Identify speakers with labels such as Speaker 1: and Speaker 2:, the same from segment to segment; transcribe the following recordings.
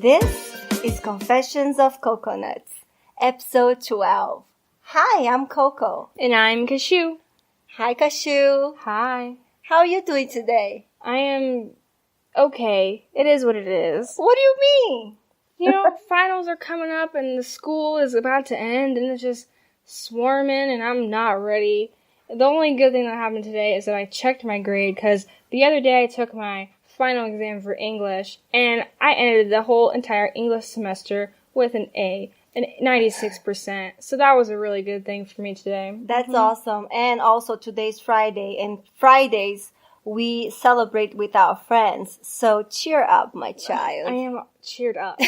Speaker 1: This is Confessions of Coconuts, episode 12. Hi, I'm Coco.
Speaker 2: And I'm Cashew.
Speaker 1: Hi, Cashew.
Speaker 2: Hi.
Speaker 1: How are you doing today?
Speaker 2: I am okay. It is what it is.
Speaker 1: What do you mean?
Speaker 2: You know, finals are coming up and the school is about to end and it's just swarming and I'm not ready. The only good thing that happened today is that I checked my grade because the other day I took my final exam for English and I ended the whole entire English semester with an A, an 96%. So that was a really good thing for me today.
Speaker 1: That's awesome. And also today's Friday, and Fridays we celebrate with our friends. So cheer up, my child.
Speaker 2: I am cheered up.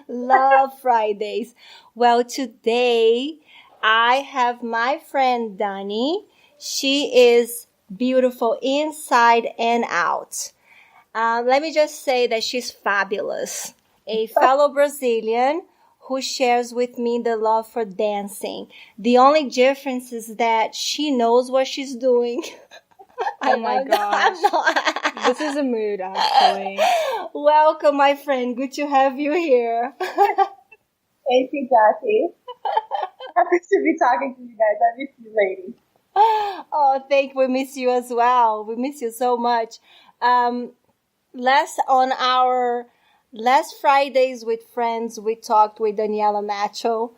Speaker 1: Love Fridays. Well, today I have my friend Dani. She is beautiful inside and out. Let me just say that she's fabulous. A fellow Brazilian who shares with me the love for dancing. The only difference is that she knows what she's doing.
Speaker 2: Oh my gosh. This is a mood, actually.
Speaker 1: Welcome, my friend. Good to have you here.
Speaker 3: Thank you, Jackie. Happy to be talking to you guys. I miss you, ladies.
Speaker 1: Oh, we miss you as well. We miss you so much. On our last Fridays with friends, we talked with Daniela Macho.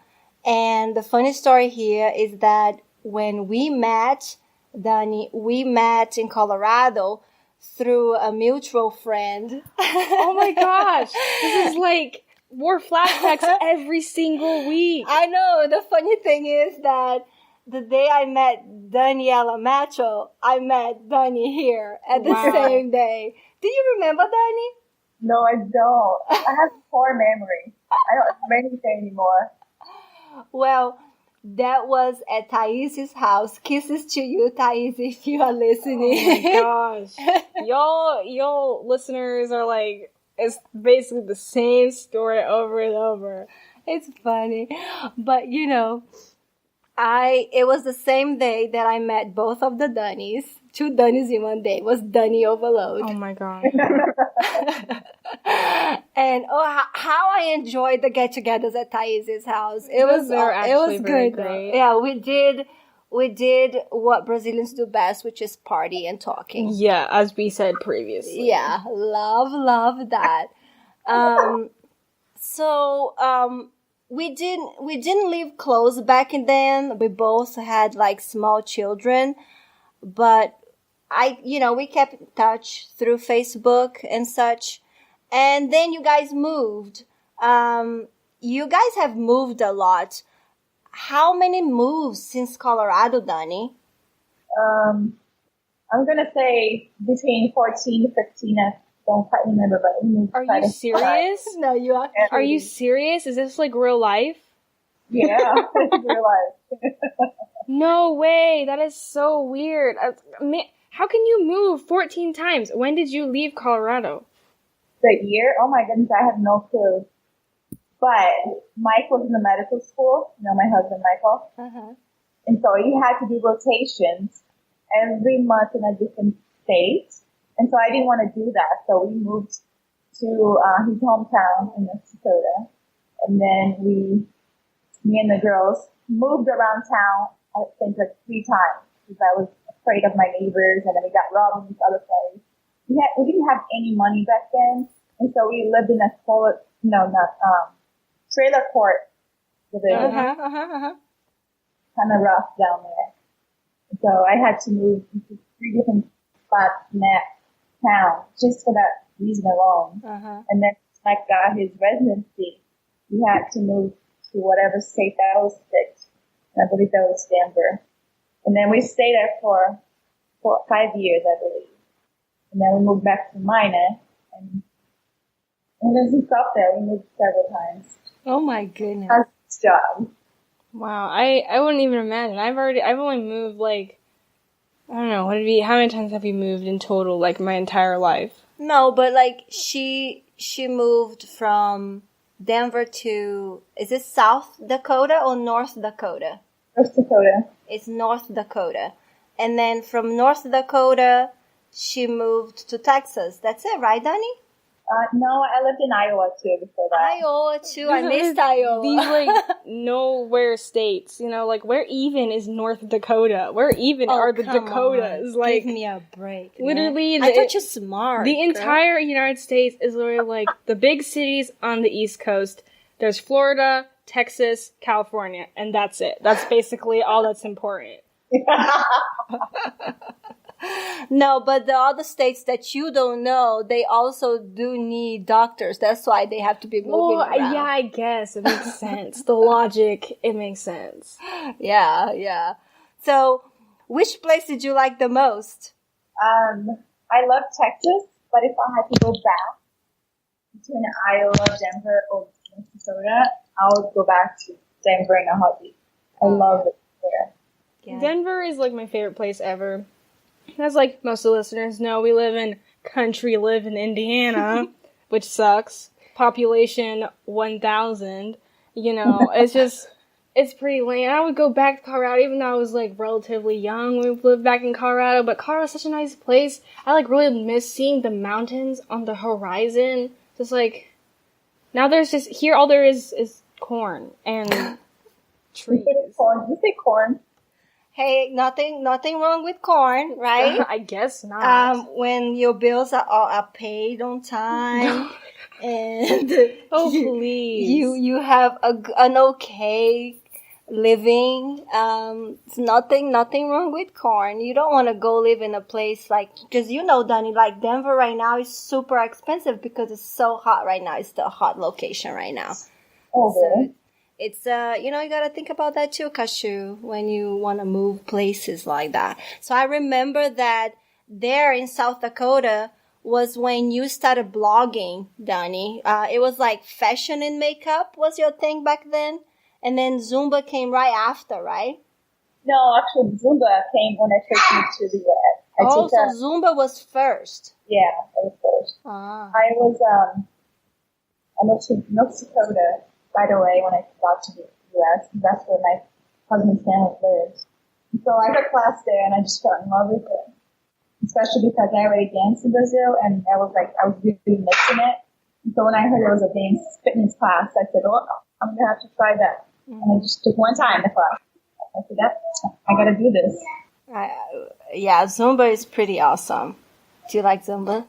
Speaker 1: And the funny story here is that when we met, Dani, we met in Colorado through a mutual friend.
Speaker 2: Oh my gosh. This is like more flashbacks every single week.
Speaker 1: I know. The funny thing is that the day I met Daniela Macho, I met Dani here at the same day. Do you remember Dani?
Speaker 3: No, I don't. I have poor memory. I don't remember anything anymore.
Speaker 1: Well, that was at Thais's house. Kisses to you, Thais, if you are listening.
Speaker 2: Oh my gosh. Y'all listeners are like, it's basically the same story over and over.
Speaker 1: It's funny. But, you know, it was the same day that I met both of the Danis. 2 Danis in one day. It was Dani overload.
Speaker 2: Oh my god.
Speaker 1: And how I enjoyed the get-togethers at Thais's house. It was good.
Speaker 2: Great.
Speaker 1: Yeah, we did what Brazilians do best, which is party and talking.
Speaker 2: Yeah, as we said previously.
Speaker 1: Yeah, love that. We didn't live close back then. We both had like small children, but we kept in touch through Facebook and such. And then you guys moved. You guys have moved a lot. How many moves since Colorado, Dani?
Speaker 3: I'm going to say between 14 to 15. I don't quite remember, but we moved.
Speaker 2: Are you serious?
Speaker 1: No, you are.
Speaker 2: Are you serious? Is this like real life?
Speaker 3: Yeah, it's real life.
Speaker 2: No way. That is so weird. How can you move 14 times? When did you leave Colorado?
Speaker 3: The year? Oh my goodness, I have no clue. But Mike was in the medical school, my husband Michael.
Speaker 1: Uh-huh.
Speaker 3: And so he had to do rotations every month in a different state. And so I didn't want to do that. So we moved to his hometown in North Dakota. And then me and the girls moved around town, I think like 3 times because I was afraid of my neighbors, and then we got robbed in this other place. We didn't have any money back then, and so we lived in a trailer court. Kind of rough down there. So I had to move into 3 different spots in that town just for that reason alone. And then Mike got his residency. We had to move to whatever state that was picked. And I believe that was Denver. And then we stayed there for 5 years, I believe. And then we moved back to Minot. And then we stopped there. We moved several times.
Speaker 1: Oh my goodness.
Speaker 3: That's his job.
Speaker 2: Wow, I wouldn't even imagine. I've only moved like, I don't know, how many times have you moved in total, like my entire life?
Speaker 1: No, but like she moved from Denver to, is it South Dakota or North Dakota?
Speaker 3: North Dakota.
Speaker 1: It's North Dakota. And then from North Dakota, she moved to Texas. That's it, right, Dani?
Speaker 3: No, I lived in Iowa too before that.
Speaker 1: Iowa too. I missed Iowa.
Speaker 2: These like nowhere states, you know, like where even is North Dakota? Where even are the Dakotas?
Speaker 1: On.
Speaker 2: Like,
Speaker 1: give me a break.
Speaker 2: Literally,
Speaker 1: I thought you're smart.
Speaker 2: The entire United States is literally like the big cities on the East Coast. There's Florida, Texas, California, and that's it. That's basically all that's important.
Speaker 1: No, but the other states that you don't know, they also do need doctors. That's why they have to be moving around.
Speaker 2: Yeah, I guess. It makes sense. The logic, it makes sense.
Speaker 1: Yeah. So, which place did you like the most?
Speaker 3: I love Texas, but if I had to go back between Iowa, Denver, or Minnesota, I would go back to Denver in a heartbeat. I love it there.
Speaker 2: Yeah. Denver is like my favorite place ever. As like most of the listeners know, we live in Indiana, which sucks. Population 1,000. You know, it's pretty lame. I would go back to Colorado, even though I was like relatively young when we lived back in Colorado. But Colorado's such a nice place. I like really miss seeing the mountains on the horizon. Just like now, there's just here all there is corn and trees.
Speaker 3: You say corn?
Speaker 1: Hey, nothing wrong with corn, right?
Speaker 2: I guess not.
Speaker 1: When your bills are paid on time, and
Speaker 2: please,
Speaker 1: you have an okay living. It's nothing wrong with corn. You don't want to go live in a place because you know, Dani, like Denver right now is super expensive because it's so hot right now. It's the hot location right now.
Speaker 3: Okay.
Speaker 1: So, it's, you gotta think about that too, Kashu, when you want to move places like that. So I remember that there in South Dakota was when you started blogging, Dani. It was like fashion and makeup was your thing back then. And then Zumba came right after, right?
Speaker 3: No, actually Zumba came when I first moved to the US.
Speaker 1: So Zumba was first.
Speaker 3: Yeah, it was first. I moved to North Dakota right away when I got to the U.S. That's where my husband's family lives. And so I took class there, and I just fell in love with it. Especially because I already danced in Brazil, and I was really mixing it. And so when I heard there was a dance fitness class, I said, "Oh, I'm gonna have to try that." And I just took one time the class. I said, "I gotta do this."
Speaker 1: Yeah, Zumba is pretty awesome. Do you like Zumba?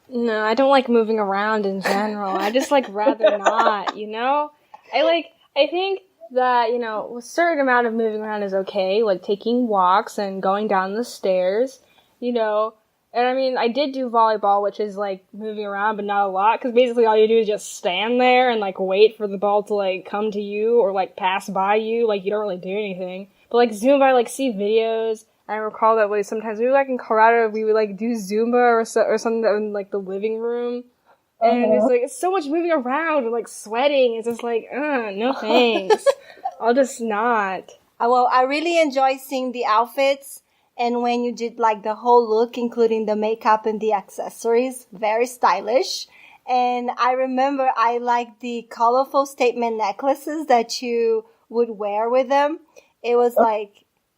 Speaker 2: No, I don't like moving around in general. I just rather not, you know? I think that, a certain amount of moving around is okay, like taking walks and going down the stairs, and I mean, I did do volleyball, which is moving around, but not a lot, because basically all you do is just stand there and wait for the ball to come to you or pass by you, you don't really do anything. But Zumba, I see videos. I recall that sometimes we were in Colorado, we would do Zumba or something in the living room. And it's so much moving around and sweating. It's just no thanks. I'll just not.
Speaker 1: Well, I really enjoy seeing the outfits and when you did the whole look, including the makeup and the accessories, very stylish. And I remember I liked the colorful statement necklaces that you would wear with them. It was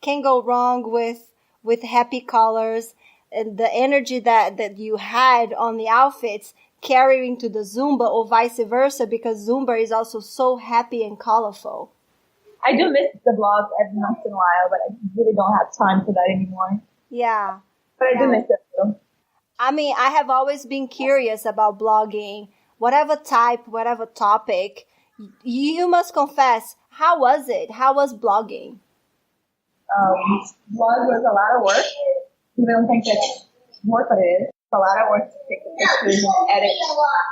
Speaker 1: can't go wrong with happy colors and the energy that you had on the outfits carrying to the Zumba or vice versa, because Zumba is also so happy and colorful.
Speaker 3: I do miss the vlogs every once in a while, but I really don't have time for that anymore.
Speaker 1: Yeah.
Speaker 3: But I do miss it though.
Speaker 1: I mean, I have always been curious about blogging, whatever type, whatever topic. You must confess, how was it? How was blogging?
Speaker 3: Blog was a lot of work. People don't think that's work, but it is. It's a lot of work to take the pictures and edit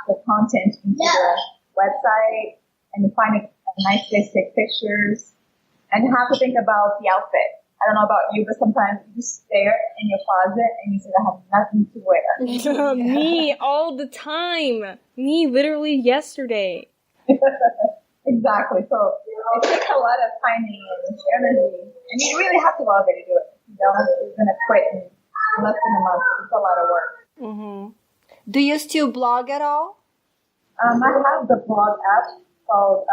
Speaker 3: the content into the website and to find a nice place to take pictures and you have to think about the outfit. I don't know about you, but sometimes you just stare in your closet and you say, I have nothing to wear.
Speaker 2: Me, all the time. Me, literally yesterday.
Speaker 3: Exactly. So it takes a lot of timing and energy, and you really have to love it to do it. You're going to quit in less than a month. It's a lot of work.
Speaker 1: Mm-hmm. Do you still blog at all?
Speaker 3: I have the blog app called, I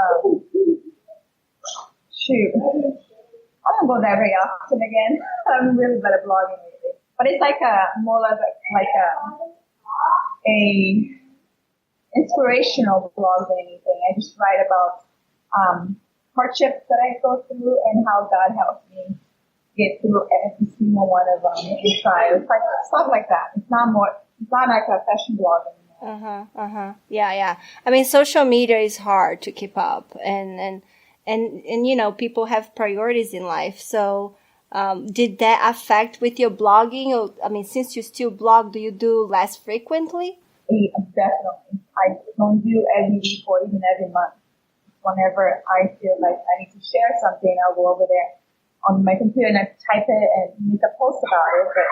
Speaker 3: don't go there very often again. I'm really bad at blogging lately. But it's more like a inspirational blog than anything. I just write about hardships that I go through and how God helps me get through every single one of them and trials, like stuff like that. It's not like a fashion blog anymore.
Speaker 1: Yeah. I mean, social media is hard to keep up, and you know, people have priorities in life. So, did that affect with your blogging? Or, I mean, since you still blog, do you do less frequently?
Speaker 3: Yeah, definitely. I don't do every week or even every month. Whenever I feel like I need to share something, I'll go over there on my computer and I type it and make a post about it. But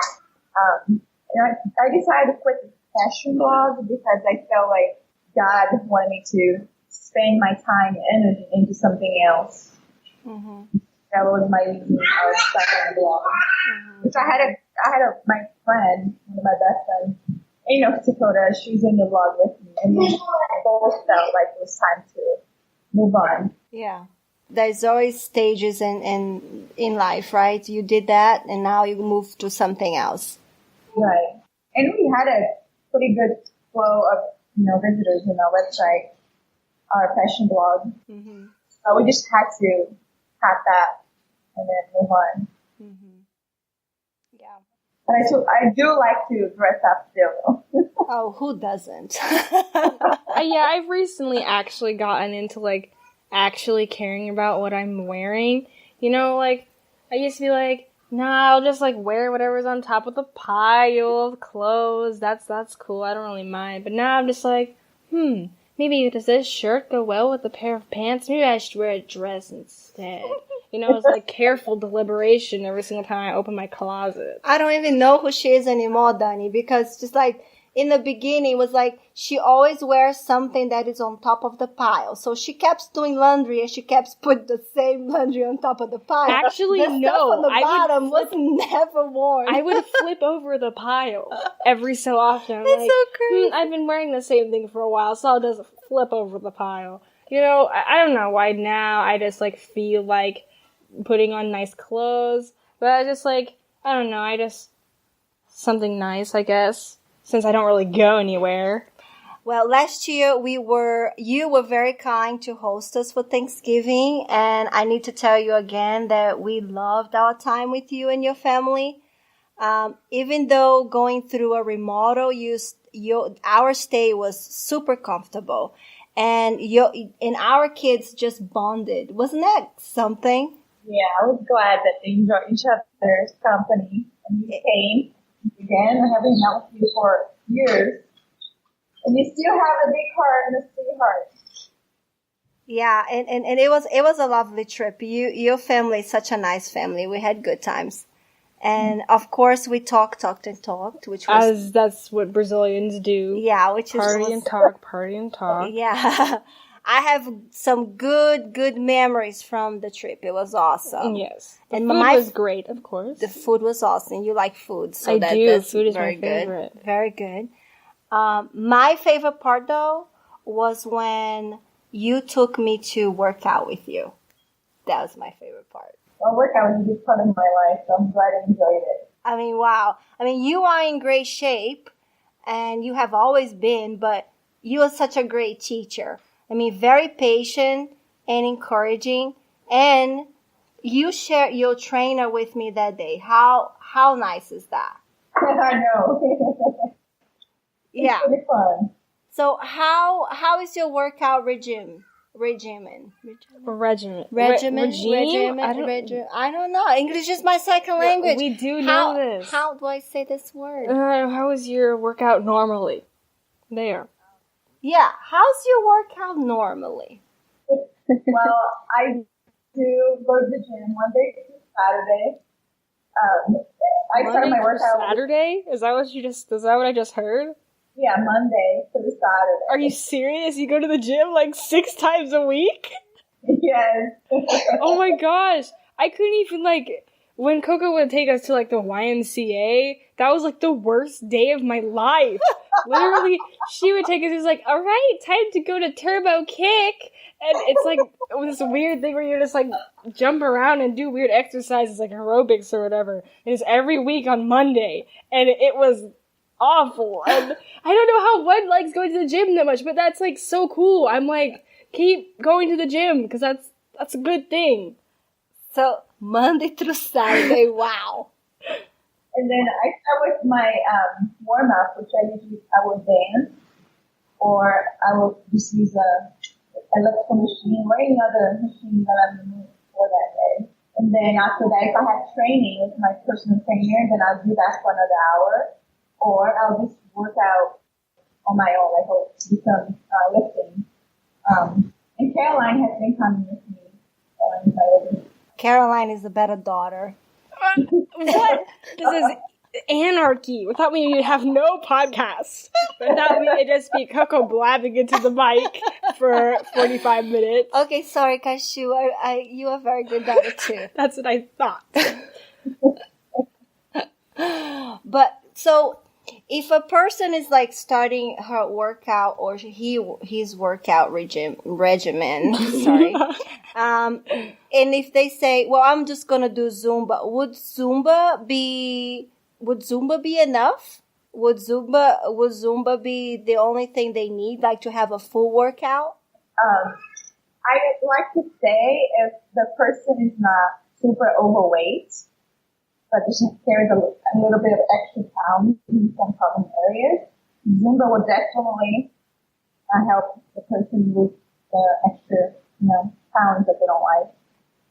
Speaker 3: I decided to quit the fashion blog because I felt like God wanted me to spend my time and energy into something else. Mm-hmm. That was my reason of starting the blog. Mm-hmm. Which I had my friend, one of my best friends, in North Dakota. She was in the blog with me, and we both felt like it was time to move on.
Speaker 1: Yeah. There's always stages in life, right? You did that, and now you move to something else.
Speaker 3: Right. And we had a pretty good flow of, visitors in our website, our fashion blog. Mm-hmm. We just had to have that and then move on. Mm-hmm. Yeah. But I do like to dress up still.
Speaker 1: Oh, who doesn't?
Speaker 2: Yeah, I've recently actually gotten into, actually caring about what I'm wearing. I used to be like, nah, I'll just, wear whatever's on top of the pile of clothes. That's cool. I don't really mind. But now I'm just like, maybe does this shirt go well with a pair of pants? Maybe I should wear a dress instead. It's careful deliberation every single time I open my closet.
Speaker 1: I don't even know who she is anymore, Dani, because just in the beginning, it was she always wears something that is on top of the pile. So she kept doing laundry and she kept putting the same laundry on top of the pile.
Speaker 2: Actually,
Speaker 1: the
Speaker 2: no.
Speaker 1: Stuff on the bottom was never worn.
Speaker 2: I would flip over the pile every so often.
Speaker 1: It's so crazy.
Speaker 2: I've been wearing the same thing for a while, so I'll just flip over the pile. I don't know why now I just feel like putting on nice clothes. But I just I don't know, something nice, I guess. Since I don't really go anywhere.
Speaker 1: Well, last year you were very kind to host us for Thanksgiving, and I need to tell you again that we loved our time with you and your family. Even though going through a remodel, our stay was super comfortable, and our kids just bonded. Wasn't that something?
Speaker 3: Yeah, I was glad that they enjoyed each other's company, and you came. Again, I haven't met with you for years, and you still have a big heart and a sweet heart.
Speaker 1: Yeah, and it was a lovely trip. Your family is such a nice family. We had good times, and of course we talked, which was
Speaker 2: that's what Brazilians do.
Speaker 1: Yeah, which
Speaker 2: party and talk.
Speaker 1: Yeah. I have some good memories from the trip. It was awesome.
Speaker 2: Yes. The food was great, of course.
Speaker 1: The food was awesome. You like food, so
Speaker 2: that's food is my favorite.
Speaker 1: Very good. My favorite part, though, was when you took me to work out with you. That was my favorite part.
Speaker 3: Well, workout was a big part of my life, so I'm glad I enjoyed it.
Speaker 1: I mean, wow. I mean, you are in great shape, and you have always been, but you are such a great teacher. I mean, very patient and encouraging. And you shared your trainer with me that day. How nice is that?
Speaker 3: I know.
Speaker 1: Yeah.
Speaker 3: It's really fun.
Speaker 1: So how is your workout regimen? I don't know. English is my second language.
Speaker 2: We do know this.
Speaker 1: How do I say this word?
Speaker 2: How is your workout normally? There.
Speaker 1: Yeah, how's your workout normally?
Speaker 3: Well, I do go to the gym Monday through Saturday. I start my workout
Speaker 2: Saturday? Is that what I just heard?
Speaker 3: Yeah, Monday through Saturday.
Speaker 2: Are you serious? You go to the gym 6 times a week?
Speaker 3: Yes.
Speaker 2: Oh my gosh. I couldn't even when Coco would take us to the YMCA, that was the worst day of my life. Literally, she would take us, it was all right, time to go to Turbo Kick. And it's this weird thing where you just jump around and do weird exercises aerobics or whatever. And it's every week on Monday. And it was awful. And I don't know how one likes going to the gym that much, but that's like so cool. I'm like, keep going to the gym because that's a good thing.
Speaker 1: So Monday through Saturday, wow.
Speaker 3: And then I start with my warm up, which I will dance, or I will just use a electrical machine or any other machine that I'm in the mood for that day. And then after that, if I have training with my personal trainer, then I'll do that for another hour, or I'll just work out on my own, like I'll do some lifting. And Caroline has been coming with me.
Speaker 1: Caroline is a better daughter.
Speaker 2: What? This is anarchy. Without me, you'd have no podcast. Without me, it'd just be Coco blabbing into the mic for 45 minutes.
Speaker 1: Okay, sorry, Kashu. You are a very good daughter too.
Speaker 2: That's what I thought.
Speaker 1: But so, if a person is like starting her workout or his workout regimen, sorry, and if they say, "Well, I'm just gonna do Zumba," would Zumba be enough? Would Zumba be the only thing they need, like to have a full workout?
Speaker 3: I would like to say if the person is not super overweight, but carries a little bit of extra pounds in some problem areas, Zumba will definitely help the person with the extra, pounds that they don't like.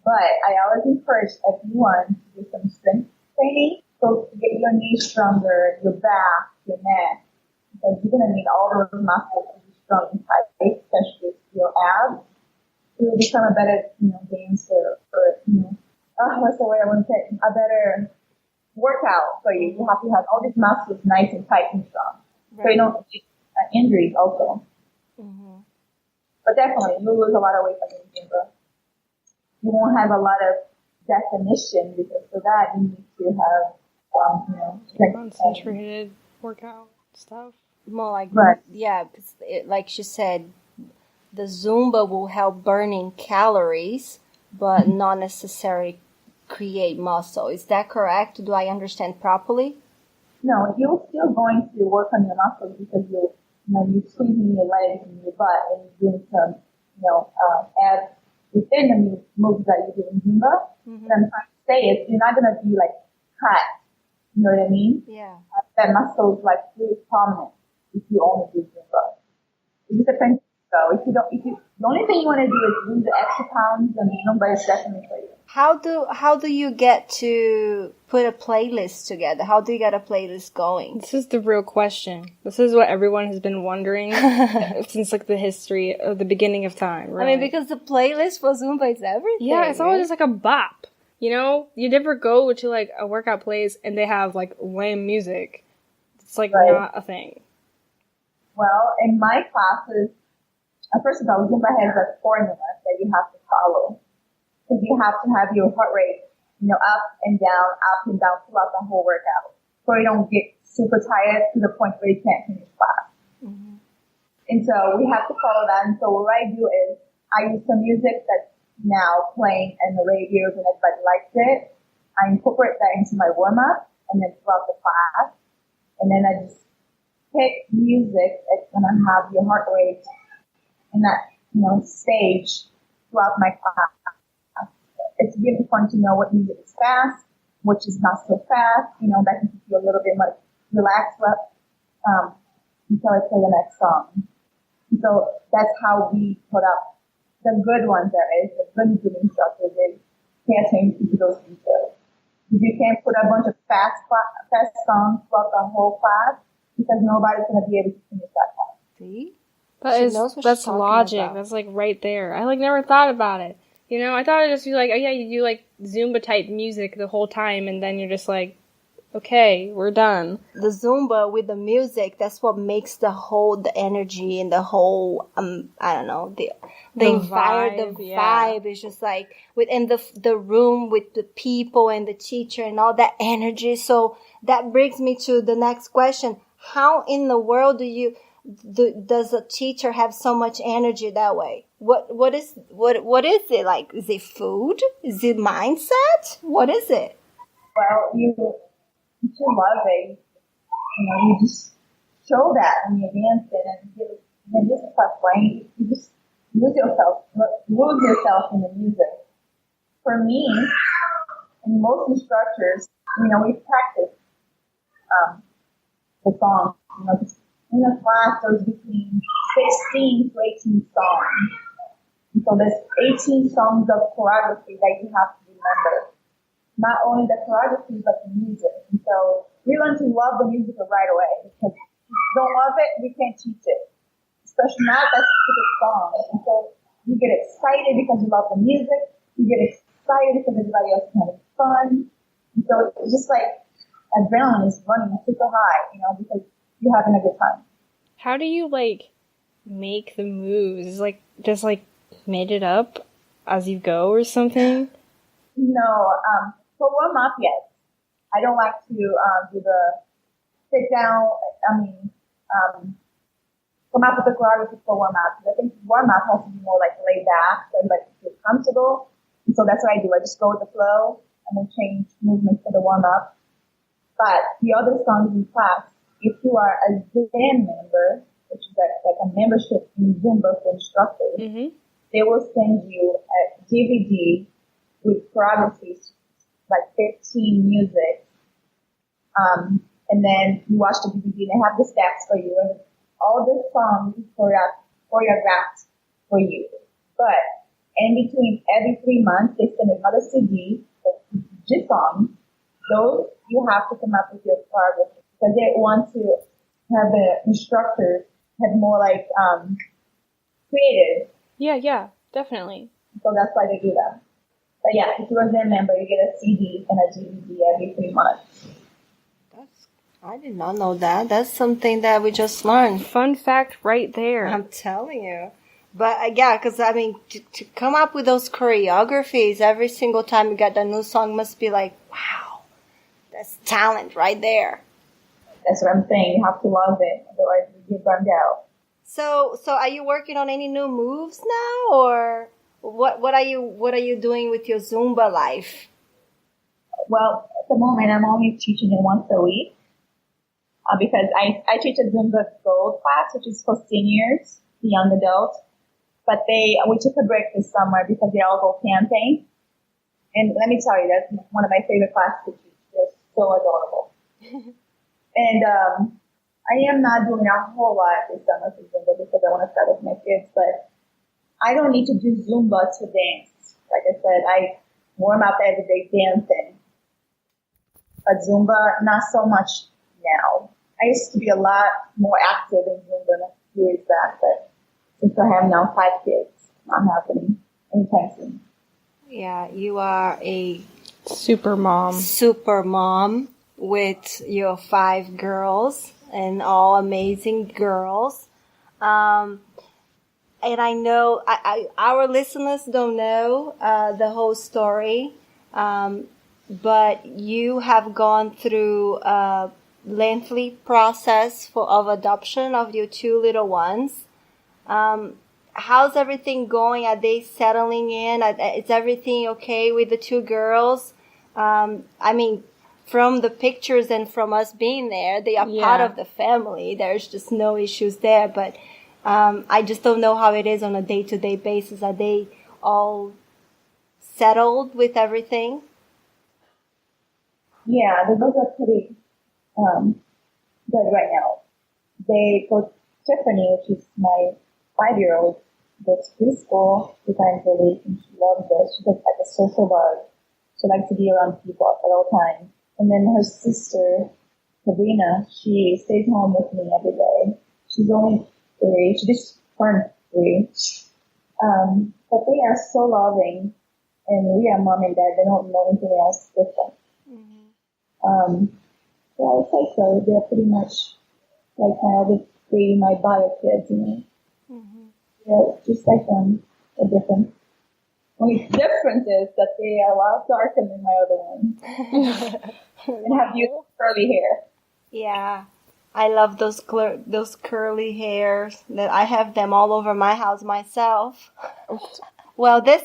Speaker 3: But I always encourage everyone to do some strength training. So to get your knees stronger, your back, your neck, because you're going to need all those muscles to be strong and tight, especially your abs. It will become a better, dancer or, what's the word I want to say? A better workout for you. You have to have all these muscles nice and tight and strong. Right. So you don't get injuries also. Mm-hmm. But definitely, you'll lose a lot of weight by doing Zumba. You won't have a lot of definition because for that you need to have,
Speaker 2: concentrated workout stuff.
Speaker 1: More like,
Speaker 3: right.
Speaker 1: Yeah, like she said, the Zumba will help burning calories, but not necessarily create muscle. Is that correct? Do I understand properly?
Speaker 3: No, you're still going to work on your muscles because you're squeezing your legs and your butt and you're doing some, abs within the moves that you do in Zumba. Mm-hmm. What I'm trying to say is you're not going to be like cut. You know what I mean?
Speaker 1: Yeah.
Speaker 3: That muscle is like really prominent if you only do Zumba. It just depends. So the only thing you want to do is lose the extra pounds, and Zumba is definitely for you.
Speaker 1: How do you get to put a playlist together? How do you get a playlist going?
Speaker 2: This is the real question. This is what everyone has been wondering since like the history of the beginning of time. Really.
Speaker 1: I mean, because the playlist for Zumba is everything.
Speaker 2: Yeah, it's always just like a bop. You never go to like a workout place and they have like lame music. It's like not a thing.
Speaker 3: Well, in my classes, first of all, Zumba has a formula that you have to follow. Because you have to have your heart rate, up and down throughout the whole workout. So you don't get super tired to the point where you can't finish class. Mm-hmm. And so we have to follow that. And so what I do is I use some music that's now playing in the radios and everybody likes it. I incorporate that into my warm-up and then throughout the class. And then I just pick music that's going to have your heart rate in that, stage throughout my class. It's really fun to know what music is fast, which is not so fast, that can keep you a little bit more relaxed until I play the next song. And so that's how we put up the good ones there is, the good doing instructors, they pay attention to those details. Because you can't put a bunch of fast songs throughout the whole class because nobody's going to be able to finish that class.
Speaker 1: See?
Speaker 2: That's logic. About. That's like right there. I like never thought about it. I thought it'd just be like, oh yeah, you do like Zumba type music the whole time and then you're just like, okay, we're done.
Speaker 1: The Zumba with the music, that's what makes the energy and the whole, I don't know, the vibe is just like within the room with the people and the teacher and all that energy. So that brings me to the next question. How in the world does a teacher have so much energy that way? What is it like? Is it food? Is it mindset? What is it?
Speaker 3: Well, you love it. You just show that when you're dancing, and then just start playing. You just lose yourself in the music. For me, and most instructors, we practice the song. In a class, there's between 16 to 18 songs. And so there's 18 songs of choreography that you have to remember. Not only the choreography, but the music. And so we learn to love the music right away. Because if you don't love it, we can't teach it. Especially not that specific song. And so you get excited because you love the music. You get excited because everybody else is having fun. And so it's just like adrenaline is running super high, because you're having a good time.
Speaker 2: How do you, make the moves? Is just made it up as you go or something?
Speaker 3: No, for warm up, yes. I don't like to do the sit down. Come up with the choreography for warm up. I think warm up has to be more laid back and feel comfortable. And so that's what I do. I just go with the flow and then change movements for the warm up. But the other songs in class, if you are a Zen member, which is like a membership in Zumba for instructors, they will send you a DVD with choreographies, 15 music. And then you watch the DVD and they have the steps for you. And all the songs choreographed for you. But in between every 3 months, they send another CD of just songs. Those you have to come up with your choreography because they want to have the instructors have more creative.
Speaker 2: Yeah, definitely.
Speaker 3: So that's why they do that. But yeah, if you're a Zen member, you get a CD and a DVD every 3 months.
Speaker 1: I did not know that. That's something that we just learned.
Speaker 2: Fun fact right there.
Speaker 1: I'm telling you. But yeah, because to come up with those choreographies every single time you get a new song must be wow, that's talent right there.
Speaker 3: That's what I'm saying. You have to love it, otherwise you get burned out.
Speaker 1: So are you working on any new moves now, or what are you doing with your Zumba life?
Speaker 3: Well, at the moment I'm only teaching it once a week because I teach a Zumba Gold class, which is for seniors, the young adults. But we took a break this summer because they all go camping. And let me tell you, that's one of my favorite classes to teach. They're so adorable. And I am not doing a whole lot this summer for Zumba because I want to start with my kids. But I don't need to do Zumba to dance. Like I said, I warm up every day dancing. But Zumba, not so much now. I used to be a lot more active in Zumba a few years back, but since I have now 5 kids, not happening anytime soon.
Speaker 1: Yeah, you are a
Speaker 2: super mom with your 5 girls and all amazing girls. And I know our listeners don't know the whole story, but you have gone through a lengthy process of adoption of your 2 little ones. How's everything going? Are they settling in? Is everything okay with the 2 girls? From the pictures and from us being there, they are part of the family. There's just no issues there. But I just don't know how it is on a day-to-day basis. Are they all settled with everything?
Speaker 3: Yeah, the girls are pretty good right now. They go Tiffany, which is my 5-year-old, goes to preschool 2 times a week, and she loves it. She's like a social bug. She likes to be around people at all times. And then her sister, Sabrina, she stays home with me every day. She's only 3. She just turned 3. But they are so loving, and we are mom and dad. They don't know anything else different. So I would say so. They're pretty much like my other 3, my bio kids, Yeah, just like them. They're different. Only difference is that they are a lot darker than my other ones. And have beautiful curly hair.
Speaker 1: Yeah. I love those curly hairs. That I have them all over my house myself. Well, this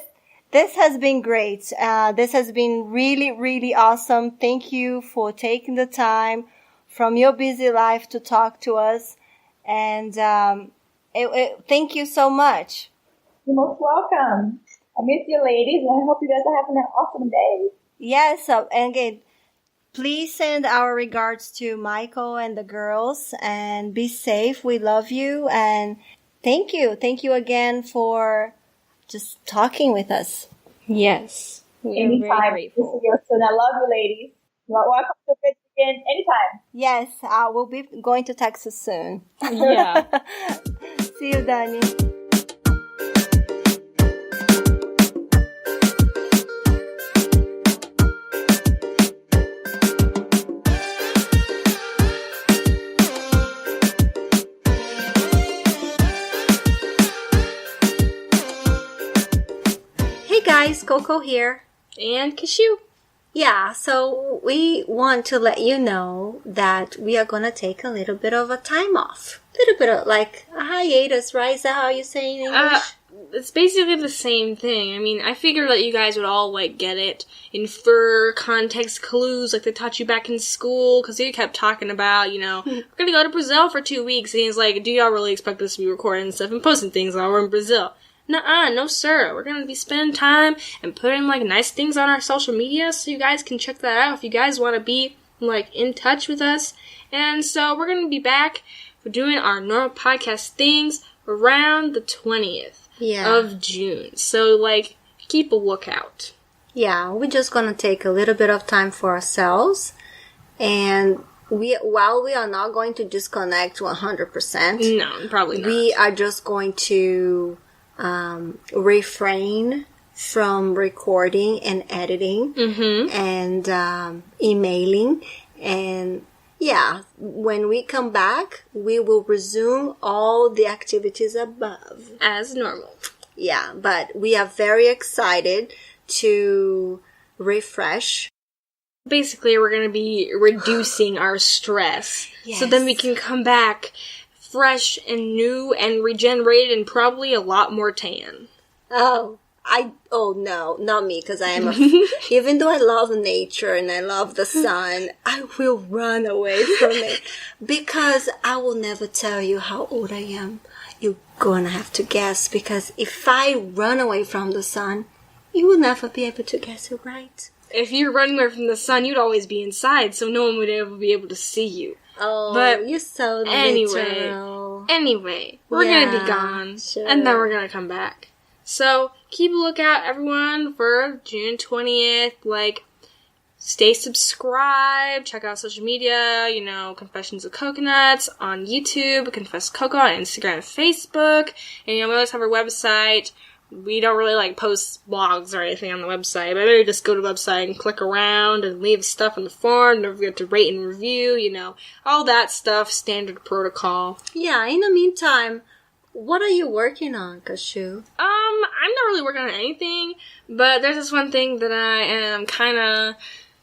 Speaker 1: has been great. This has been really, really awesome. Thank you for taking the time from your busy life to talk to us. And thank you so much.
Speaker 3: You're most welcome. I miss you ladies, and I hope you guys are having an awesome day.
Speaker 1: Yes, and again, please send our regards to Michael and the girls, and be safe. We love you, and thank you. Thank you again for just talking with us.
Speaker 2: Yes. We are very grateful.
Speaker 3: And I love you ladies. You're welcome to visit again anytime.
Speaker 1: Yes, we'll be going to Texas soon.
Speaker 2: Yeah.
Speaker 1: See you, Dani. Hey guys, Coco here.
Speaker 2: And Cashew.
Speaker 1: Yeah, so we want to let you know that we are going to take a little bit of a time off. A little bit of like a hiatus, right? Is that how you say in English?
Speaker 2: It's basically the same thing. I mean, I figured that you guys would all, like, get it, infer context clues like they taught you back in school, because he kept talking about, you know, we're going to go to Brazil for 2 weeks, and he's like, do y'all really expect us to be recording stuff and posting things while we're in Brazil? Nuh-uh, no sir. We're going to be spending time and putting, like, nice things on our social media, so you guys can check that out if you guys want to be, like, in touch with us. And so we're going to be back for doing our normal podcast things around the 20th. Of June. So, like, keep a lookout.
Speaker 1: Yeah, we're just going to take a little bit of time for ourselves. And while we are not going to disconnect 100%.
Speaker 2: No, probably not.
Speaker 1: We are just going to refrain from recording and editing and emailing. And yeah, when we come back, we will resume all the activities above.
Speaker 2: As normal.
Speaker 1: Yeah, but we are very excited to refresh.
Speaker 2: Basically, we're going to be reducing our stress.
Speaker 1: Yes.
Speaker 2: So then we can come back fresh and new and regenerated and probably a lot more tan.
Speaker 1: Oh no, not me, because I am even though I love nature and I love the sun, I will run away from it because I will never tell you how old I am. You're gonna have to guess, because if I run away from the sun, you will never be able to guess it right.
Speaker 2: If you're running away from the sun, you'd always be inside, so no one would ever be able to see you.
Speaker 1: Oh,
Speaker 2: but
Speaker 1: you're so
Speaker 2: literal. Anyway, we're gonna be gone,
Speaker 1: sure.
Speaker 2: And then we're gonna come back. So, keep a lookout, everyone, for June 20th. Like, stay subscribed, check out social media, you know, Confessions of Coconuts on YouTube, Confess Coco on Instagram and Facebook. And, you know, we always have our website. We don't really, like, post blogs or anything on the website, but maybe just go to the website and click around and leave stuff on the form. Don't forget to rate and review, you know, all that stuff, standard protocol.
Speaker 1: Yeah, in the meantime, what are you working on, Cashew?
Speaker 2: I'm not really working on anything, but there's this one thing that I am kind of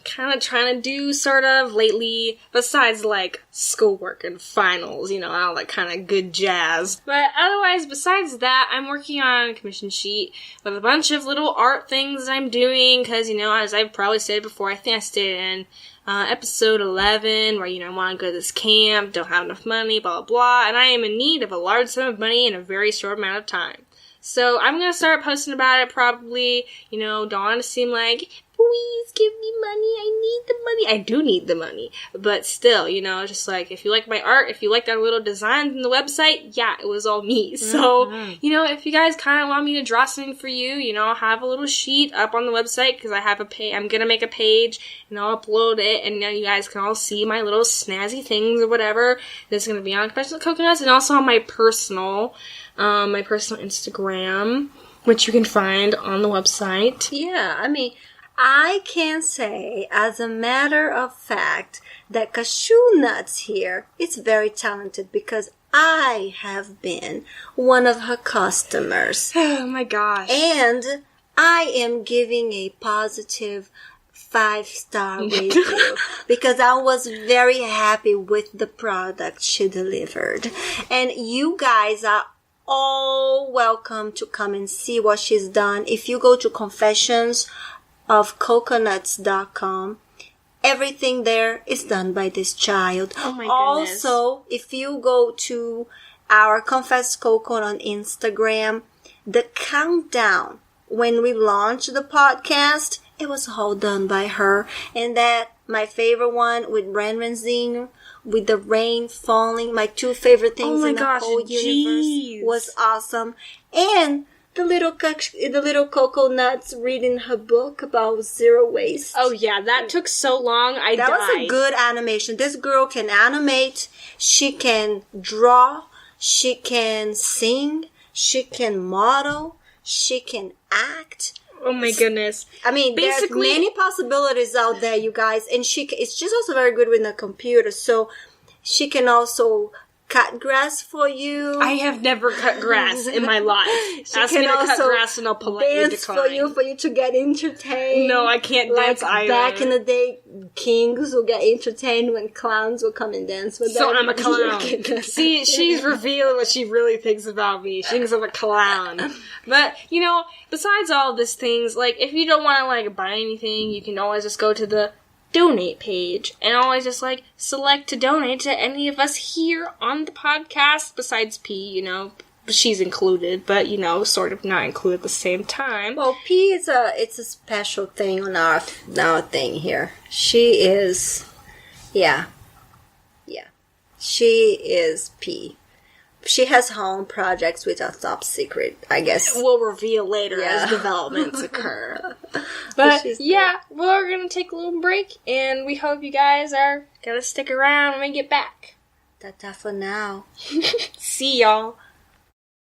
Speaker 2: trying to do, sort of, lately, besides, like, schoolwork and finals, you know, all that kind of good jazz. But otherwise, besides that, I'm working on a commission sheet with a bunch of little art things I'm doing, because, you know, as I've probably said before, I think I stated in episode 11, where, you know, I want to go to this camp, don't have enough money, blah, blah, blah, and I am in need of a large sum of money in a very short amount of time. So I'm going to start posting about it, probably, you know, don't want to seem like, please give me money, I need the money. I do need the money, but still, you know, just like, if you like my art, if you like that little design from the website, yeah, it was all me. So, you know, if you guys kind of want me to draw something for you, you know, I'll have a little sheet up on the website, because I have I'm going to make a page, and I'll upload it, and you know, you guys can all see my little snazzy things or whatever. That's going to be on Confessions of Coconuts, and also on my personal Instagram, which you can find on the website.
Speaker 1: Yeah, I mean, I can say, as a matter of fact, that Cashew Nuts here is very talented, because I have been one of her customers.
Speaker 2: Oh my gosh.
Speaker 1: And I am giving a positive 5-star review because I was very happy with the product she delivered. And you guys are all welcome to come and see what she's done. If you go to confessionsofcoconuts.com everything there is done by this child.
Speaker 2: Oh my goodness.
Speaker 1: Also, if you go to our Confess Coco on Instagram, the countdown when we launched the podcast, it was all done by her. And that, my favorite one with Brandon Zing, with the rain falling, my 2 favorite things in the whole universe, was awesome. And the little Coco Nuts reading her book about zero waste.
Speaker 2: Oh yeah, that took so long. That died.
Speaker 1: Was a good animation. This girl can animate. She can draw. She can sing. She can model. She can act.
Speaker 2: Oh my goodness.
Speaker 1: I mean, basically, there's many possibilities out there, you guys. And she's also very good with the computer. So she can also cut grass for you.
Speaker 2: I have never cut grass in my life. Ask me to cut grass and I'll politely
Speaker 1: dance
Speaker 2: decline.
Speaker 1: for you to get entertained.
Speaker 2: No, I can't dance either.
Speaker 1: Back in the day, kings will get entertained when clowns will come and dance with them.
Speaker 2: So I'm a clown. See, she's revealed what she really thinks about me. She thinks I'm a clown. But, besides all these things, if you don't want to, buy anything, you can always just go to the donate page and always just select to donate to any of us here on the podcast besides P, she's included, but sort of not included at the same time.
Speaker 1: Well, P is it's a special thing on our thing here. She is she is P. She has her own projects which are top secret, I guess.
Speaker 2: We'll reveal later as developments occur. But yeah, we're going to take a little break, and we hope you guys are going to stick around when we get back.
Speaker 1: Ta-ta for now.
Speaker 2: See y'all.